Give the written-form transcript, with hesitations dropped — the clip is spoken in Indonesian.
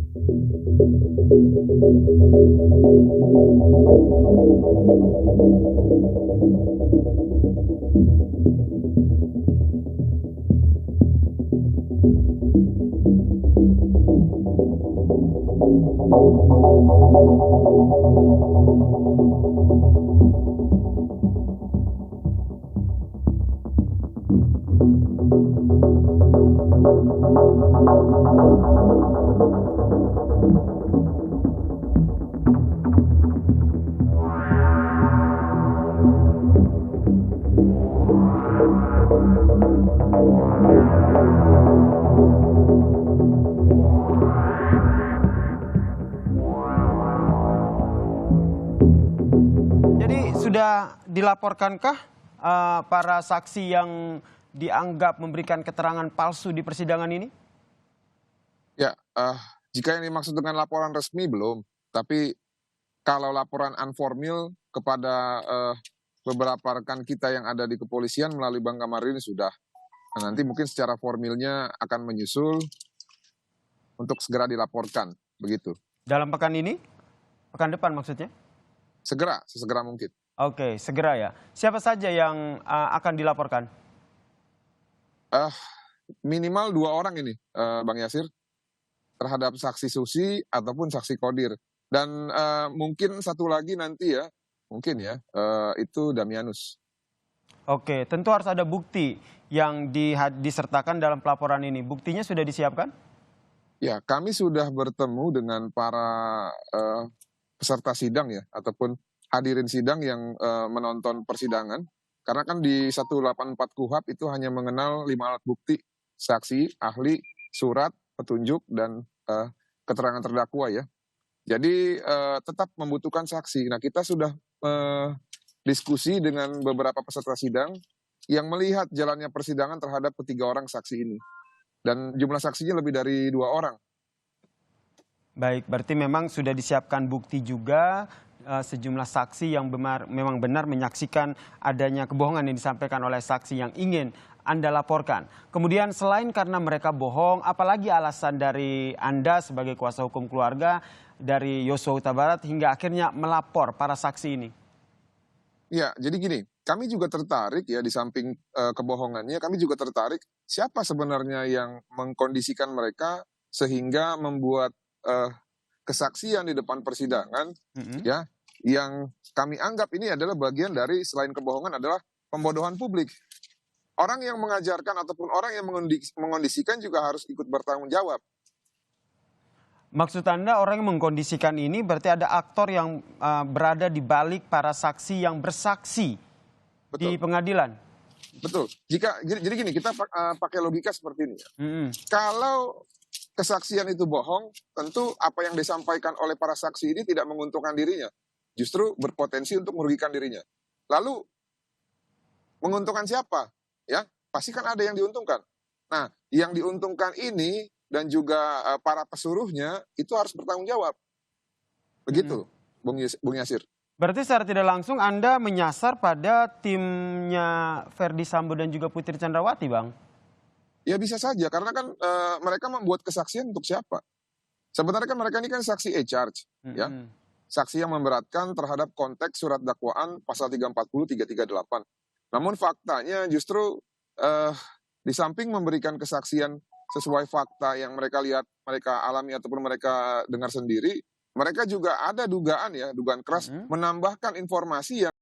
Jadi sudah dilaporkankah para saksi yang dianggap memberikan keterangan palsu di persidangan ini? Ya, jika yang dimaksud dengan laporan resmi belum, tapi kalau laporan unformil kepada beberapa rekan kita yang ada di kepolisian melalui Bang Kamarudin sudah. Nah, nanti mungkin secara formilnya akan menyusul untuk segera dilaporkan, begitu. Dalam pekan ini? Pekan depan maksudnya? Segera, sesegera mungkin. Oke, segera ya. Siapa saja yang akan dilaporkan? Minimal 2 orang ini, Bang Yasir, terhadap saksi Susi ataupun saksi Kodir. Dan mungkin satu lagi nanti ya, mungkin ya, itu Damianus. Oke, tentu harus ada bukti yang disertakan dalam pelaporan ini. Buktinya sudah disiapkan? Ya, kami sudah bertemu dengan para peserta sidang ya, ataupun hadirin sidang yang menonton persidangan. Karena kan di 184 KUHP itu hanya mengenal 5 alat bukti, saksi, ahli, surat, petunjuk, dan keterangan terdakwa ya. Jadi tetap membutuhkan saksi. Nah, kita sudah diskusi dengan beberapa peserta sidang yang melihat jalannya persidangan terhadap ketiga orang saksi ini. Dan jumlah saksinya lebih dari 2 orang. Baik, berarti memang sudah disiapkan bukti juga sejumlah saksi yang memang benar menyaksikan adanya kebohongan yang disampaikan oleh saksi yang ingin Anda laporkan. Kemudian selain karena mereka bohong, apalagi alasan dari Anda sebagai kuasa hukum keluarga dari Yosua Huta Barat hingga akhirnya melapor para saksi ini? Ya, jadi gini, kami juga tertarik ya di samping kebohongannya, kami juga tertarik siapa sebenarnya yang mengkondisikan mereka sehingga membuat kesaksian di depan persidangan ya, yang kami anggap ini adalah bagian dari selain kebohongan adalah pembodohan publik. Orang yang mengajarkan ataupun orang yang mengkondisikan juga harus ikut bertanggung jawab. Maksud Anda orang yang mengkondisikan ini berarti ada aktor yang berada di balik para saksi yang bersaksi. Betul. Di pengadilan? Betul. Jadi gini, kita pakai logika seperti ini ya. Kalau kesaksian itu bohong, tentu apa yang disampaikan oleh para saksi ini tidak menguntungkan dirinya. Justru berpotensi untuk merugikan dirinya. Lalu, menguntungkan siapa? Ya, pasti kan ada yang diuntungkan. Nah, yang diuntungkan ini dan juga para pesuruhnya itu harus bertanggung jawab. Begitu, Bung Yasir. Berarti secara tidak langsung Anda menyasar pada timnya Ferdi Sambo dan juga Putri Chandrawati, Bang? Ya bisa saja, karena kan mereka membuat kesaksian untuk siapa? Sebenarnya kan mereka ini kan saksi e-charge, ya. Saksi yang memberatkan terhadap konteks surat dakwaan pasal 340, 338. Namun faktanya justru di samping memberikan kesaksian sesuai fakta yang mereka lihat, mereka alami ataupun mereka dengar sendiri, mereka juga ada dugaan ya, dugaan keras menambahkan informasi yang